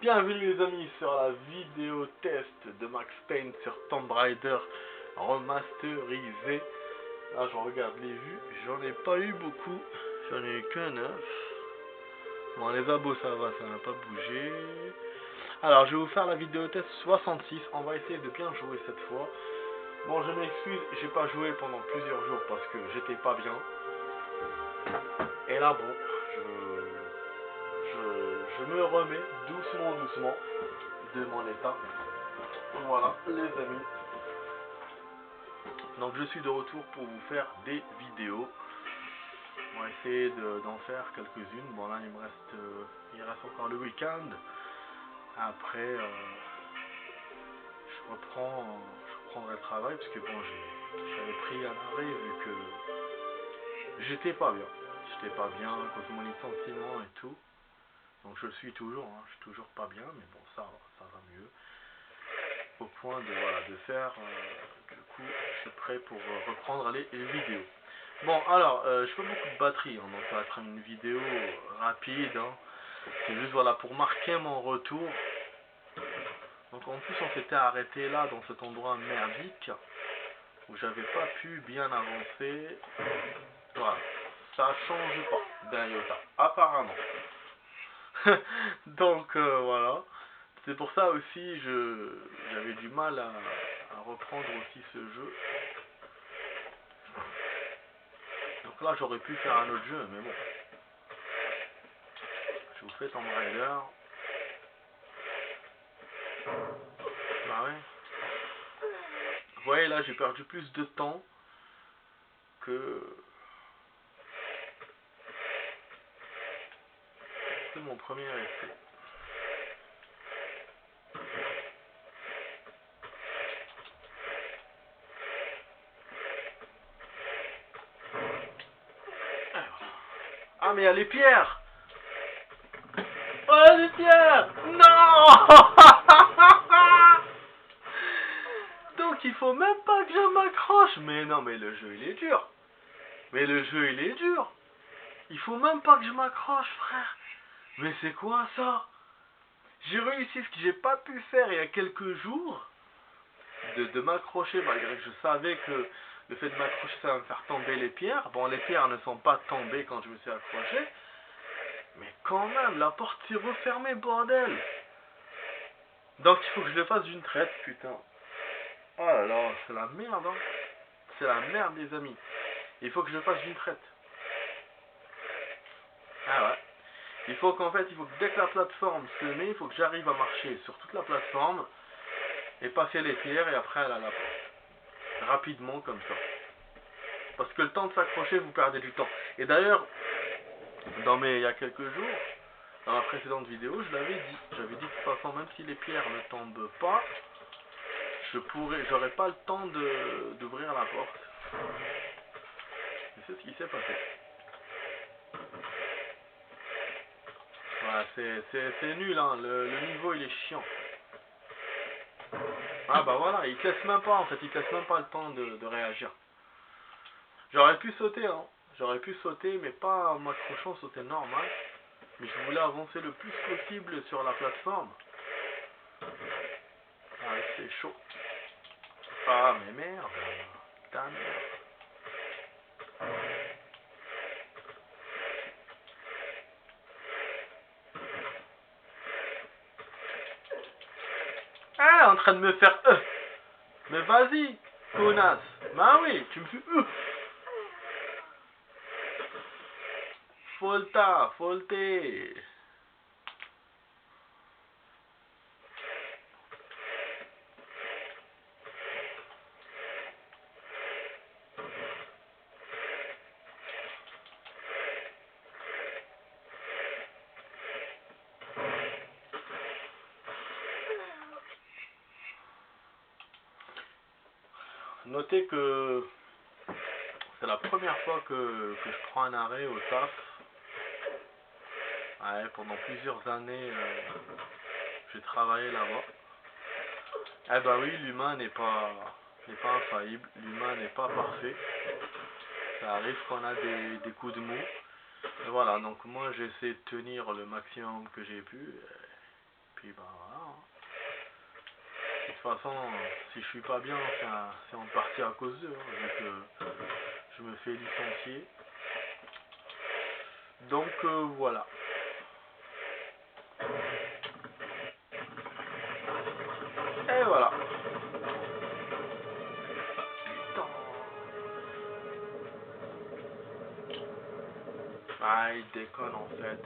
Bienvenue les amis sur la vidéo test de Max Payne sur Tomb Raider remasterisé. Là je regarde les vues, j'en ai pas eu beaucoup, j'en ai eu que 9. Bon les abos ça va, ça n'a pas bougé. Alors je vais vous faire la vidéo test 66, on va essayer de bien jouer cette fois. Bon je m'excuse, j'ai pas joué pendant plusieurs jours parce que j'étais pas bien. Et là bon, je me remets doucement de mon état. Voilà les amis. Donc je suis de retour pour vous faire des vidéos. On va essayer d'en faire quelques-unes. Bon là il reste encore le week-end. Après je reprendrai le travail parce que bon j'avais pris un arrêt vu que j'étais pas bien. J'étais pas bien à cause de mon licenciement et tout. Donc je suis toujours, je suis toujours pas bien, mais bon ça va mieux. Au point de faire, du coup je suis prêt pour reprendre les vidéos. Bon alors, je fais beaucoup de batterie, donc ça va être une vidéo rapide. C'est juste voilà pour marquer mon retour. Donc en plus on s'était arrêté là dans cet endroit merdique où j'avais pas pu bien avancer. Voilà, ça change pas d'un iota, apparemment. Donc voilà, c'est pour ça aussi j'avais du mal à reprendre aussi ce jeu. Donc là j'aurais pu faire un autre jeu, mais bon. Je vous fais Tomb Raider. Bah ouais. Vous voyez là j'ai perdu plus de temps que mon premier essai. Ah mais il y a les pierres. Oh les pierres. Non. Donc il faut même pas que je m'accroche. Mais non mais le jeu il est dur. Mais le jeu il est dur. Il faut même pas que je m'accroche frère. Mais c'est quoi ça? J'ai réussi ce que j'ai pas pu faire il y a quelques jours. De m'accrocher malgré que je savais que le fait de m'accrocher ça va me faire tomber les pierres. Bon les pierres ne sont pas tombées quand je me suis accroché. Mais quand même la porte s'est refermée bordel. Donc il faut que je le fasse d'une traite putain. Oh là là c'est la merde C'est la merde les amis. Il faut que je le fasse d'une traite. Ah ouais. Il faut que dès que la plateforme se met, il faut que j'arrive à marcher sur toute la plateforme et passer les pierres et après elle a la porte. Rapidement comme ça. Parce que le temps de s'accrocher, vous perdez du temps. Et d'ailleurs, il y a quelques jours, dans la précédente vidéo, je l'avais dit. J'avais dit que de toute façon, même si les pierres ne tombent pas, j'aurais pas le temps d'ouvrir la porte. Et c'est ce qui s'est passé. Voilà, c'est nul, le niveau il est chiant. Ah bah voilà, il te laisse même pas il te laisse même pas le temps de réagir. J'aurais pu sauter, mais pas en m'accrochant, sauter normal. Mais je voulais avancer le plus possible sur la plateforme. Ah, c'est chaud. Ah, mais merde. Ta merde. Ah, elle est en train de me faire Mais vas-y, connasse. Bah oui, tu me fais Folté. Notez que c'est la première fois que je prends un arrêt au taf. Ouais, pendant plusieurs années, j'ai travaillé là-bas. Eh bah oui, l'humain n'est pas infaillible, l'humain n'est pas parfait. Ça arrive qu'on a des coups de mou. Et voilà, donc moi j'ai essayé de tenir le maximum que j'ai pu. puis bah voilà. De toute façon, si je suis pas bien, c'est en partie à cause d'eux, hein, vu que je me fais licencier. Donc voilà. Et voilà. Putain. Ah, il déconne en fait.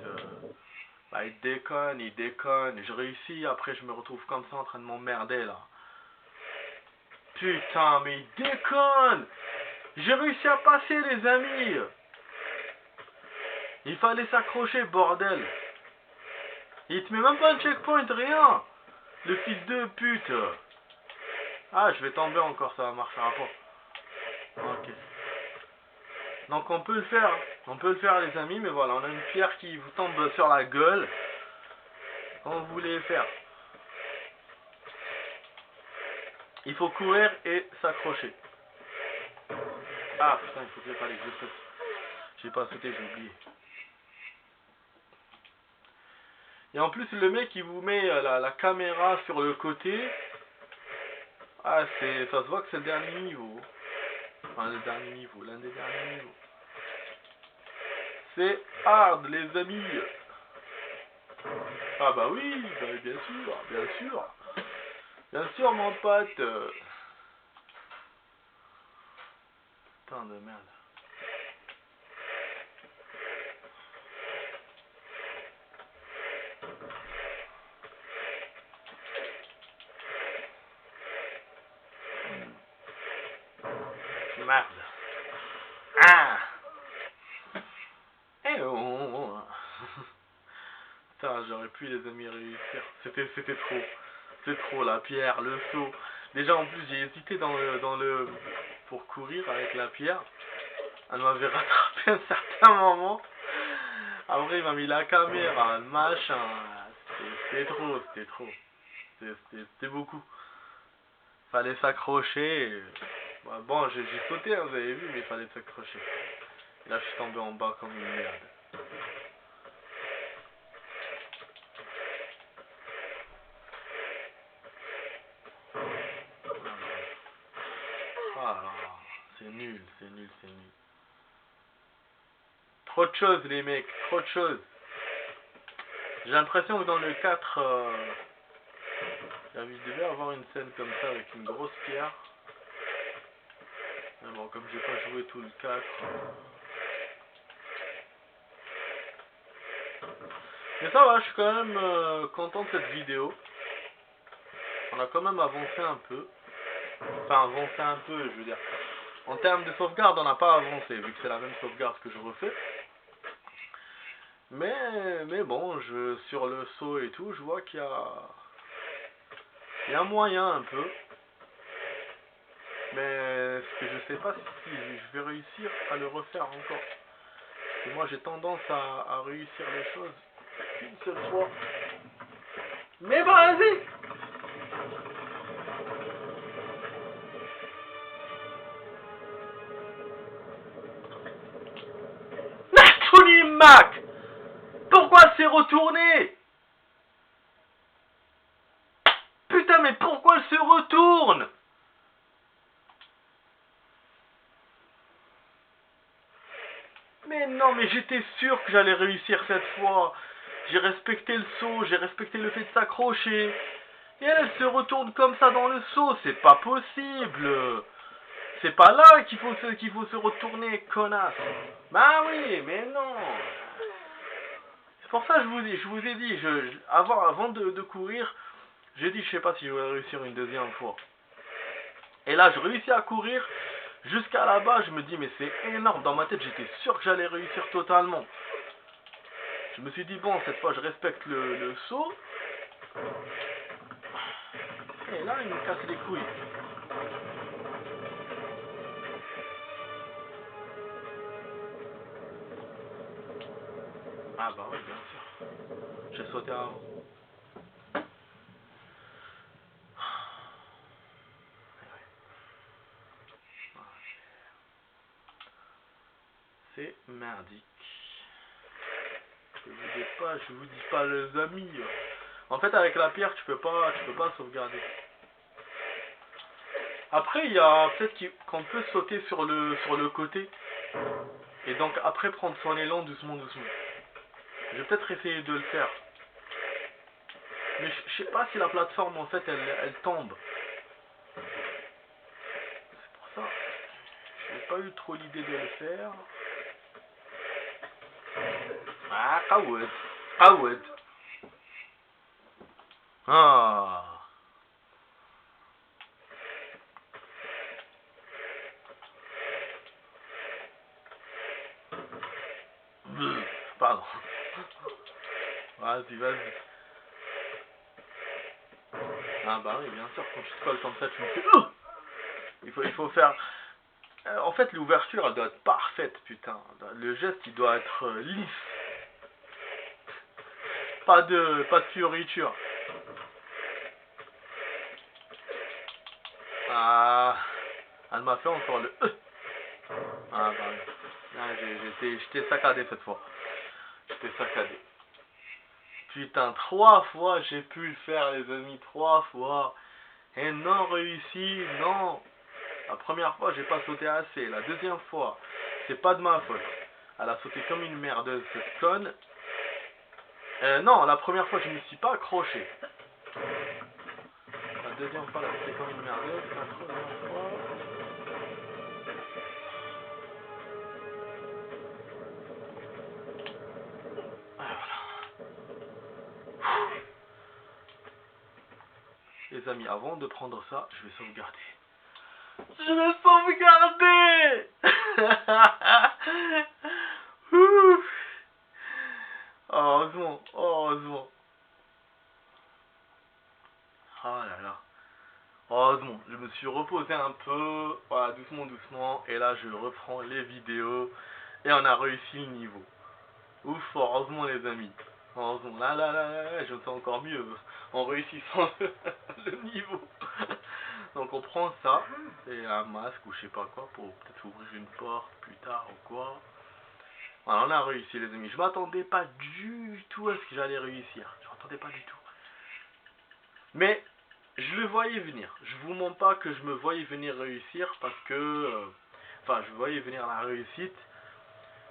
Bah, il déconne. Je réussis, après je me retrouve comme ça en train de m'emmerder là. Putain, mais il déconne. J'ai réussi à passer, les amis. Il fallait s'accrocher, bordel. Il te met même pas un checkpoint, rien. Le fils de pute. Ah, je vais tomber encore, ça marchera pas. Ok. Donc on peut le faire. On peut le faire, les amis, mais voilà, on a une pierre qui vous tombe sur la gueule. Quand vous voulez le faire. Il faut courir et s'accrocher. Ah putain, il faut que je fallait que je saute. J'ai pas sauté, j'ai oublié. Et en plus, le mec, il vous met la caméra sur le côté. Ah, ça se voit que c'est le dernier niveau. Enfin, le dernier niveau, l'un des derniers niveaux. C'est hard, les amis. Ah bah oui, bah, bien sûr, bien sûr. Bien sûr, mon pote. Putain de merde. Merde. Ah. Eh oh. Putain, j'aurais pu, les amis, réussir. C'était trop. C'est trop, la pierre, le saut. Déjà, en plus, j'ai hésité pour courir avec la pierre. Elle m'avait rattrapé à un certain moment. Après, il m'a mis la caméra, le machin. C'était trop. C'était beaucoup. Fallait s'accrocher. Bah, bon, j'ai sauté, hein, vous avez vu, mais il fallait s'accrocher. Là, je suis tombé en bas comme une merde. Ah, c'est nul. Trop de choses, les mecs, trop de choses. J'ai l'impression que dans le 4, il devait avoir une scène comme ça avec une grosse pierre. Mais bon, comme j'ai pas joué tout le 4. Mais ça va, je suis quand même content de cette vidéo. On a quand même avancé un peu. Enfin, avancé un peu, je veux dire. En termes de sauvegarde, on n'a pas avancé, vu que c'est la même sauvegarde que je refais. Mais bon, sur le saut et tout, je vois qu'il y a moyen un peu. Mais ce que je sais pas, si je vais réussir à le refaire encore. Parce que moi, j'ai tendance à réussir les choses qu'une seule fois. Mais vas-y! Tony Mac! Pourquoi c'est retourné? Putain, mais pourquoi elle se retourne? Mais non, mais j'étais sûr que j'allais réussir cette fois. J'ai respecté le saut, j'ai respecté le fait de s'accrocher. Et elle se retourne comme ça dans le saut, c'est pas possible. C'est pas là qu'il faut se retourner, connasse. Bah oui, mais non. C'est pour ça que je vous ai dit, avant de courir, j'ai dit je sais pas si je vais réussir une deuxième fois. Et là, je réussis à courir jusqu'à là-bas, je me dis mais c'est énorme. Dans ma tête, j'étais sûr que j'allais réussir totalement. Je me suis dit bon, cette fois je respecte le saut. Et là, il me casse les couilles. Ah bah oui, bien sûr. J'ai sauté avant. C'est merdique. Je vous dis pas les amis. En fait, avec la pierre, tu peux pas sauvegarder. Après, il y a peut-être qu'on peut sauter sur le côté. Et donc, après, prendre son élan doucement, doucement. Je vais peut-être essayer de le faire. Mais je sais pas si la plateforme, en fait, elle tombe. C'est pour ça. J'ai pas eu trop l'idée de le faire. Ah, Kawood. Kawood. Ah. Pardon. Vas-y, vas-y. Ah bah oui, bien sûr, quand tu te colles comme ça, tu me fais... Il faut faire... En fait, l'ouverture, elle doit être parfaite, putain. Le geste, il doit être lisse. Pas de fioriture. Ah... Elle m'a fait encore le... Ah bah oui. Ah, j'étais saccadé cette fois. J'étais saccadé. Putain, 3 fois j'ai pu le faire, les amis, 3 fois. Et non réussi, non. La première fois, j'ai pas sauté assez. La deuxième fois, c'est pas de ma faute. Elle a sauté comme une merdeuse, cette conne. Non, la première fois, je me suis pas accroché. La deuxième fois, elle a sauté comme une merdeuse. La troisième fois... Ah, voilà. Les amis, avant de prendre ça, je vais sauvegarder. Je vais sauvegarder. Heureusement, heureusement. Oh là là. Heureusement, je me suis reposé un peu, voilà, doucement, doucement, et là je reprends les vidéos, et on a réussi le niveau. Ouf, heureusement les amis. Heureusement, là, je me sens encore mieux en réussissant le niveau. Donc on prend ça, et un masque ou je sais pas quoi, pour peut-être ouvrir une porte plus tard ou quoi. Voilà, on a réussi les amis. Je m'attendais pas du tout à ce que j'allais réussir. Je m'attendais pas du tout. Mais je le voyais venir. Je vous mens pas que je me voyais venir réussir parce que... Enfin, je voyais venir la réussite.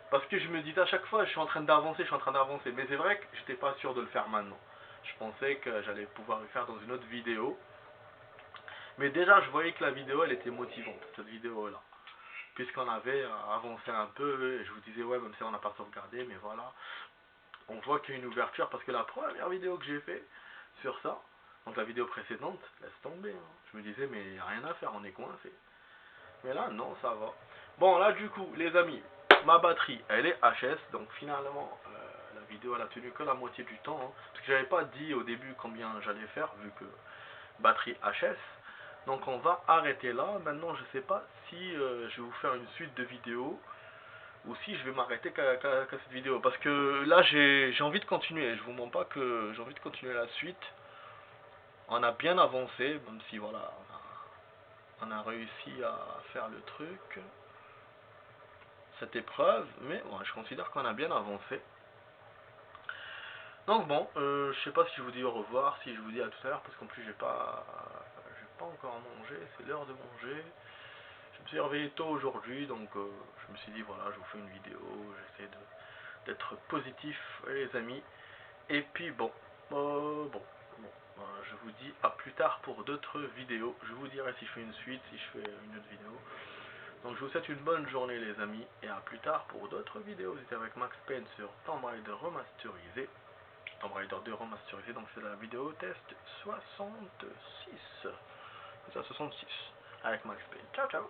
Parce que je me disais à chaque fois, je suis en train d'avancer, je suis en train d'avancer. Mais c'est vrai que j'étais pas sûr de le faire maintenant. Je pensais que j'allais pouvoir le faire dans une autre vidéo. Mais déjà, je voyais que la vidéo, elle était motivante, cette vidéo-là. Puisqu'on avait avancé un peu, et je vous disais, ouais, même si on n'a pas sauvegardé, mais voilà. On voit qu'il y a une ouverture, parce que la première vidéo que j'ai fait sur ça, donc la vidéo précédente, laisse tomber. Hein. Je me disais, mais il n'y a rien à faire, on est coincé. Mais là, non, ça va. Bon, là, du coup, les amis, ma batterie, elle est HS. Donc, finalement, la vidéo, elle a tenu que la moitié du temps. Hein, parce que j'avais pas dit au début combien j'allais faire, vu que batterie HS. Donc, on va arrêter là. Maintenant, je sais pas si je vais vous faire une suite de vidéos. Ou si je vais m'arrêter qu'à cette vidéo. Parce que là, j'ai envie de continuer. Je vous mens pas que j'ai envie de continuer la suite. On a bien avancé, même si voilà, on a réussi à faire le truc, cette épreuve, mais ouais, je considère qu'on a bien avancé. Donc bon, je sais pas si je vous dis au revoir, si je vous dis à tout à l'heure, parce qu'en plus j'ai pas encore mangé, c'est l'heure de manger. Je me suis réveillé tôt aujourd'hui, donc je me suis dit voilà, je vous fais une vidéo, j'essaie d'être positif les amis. Et puis bon, je vous dis à plus tard pour d'autres vidéos. Je vous dirai si je fais une suite, si je fais une autre vidéo. Donc je vous souhaite une bonne journée les amis, et à plus tard pour d'autres vidéos. J'étais avec Max Payne sur Tomb Raider remasterisé. Tomb Raider 2 remasterisé, donc c'est la vidéo test 66. C'est ça, 66, avec Max Payne. Ciao ciao.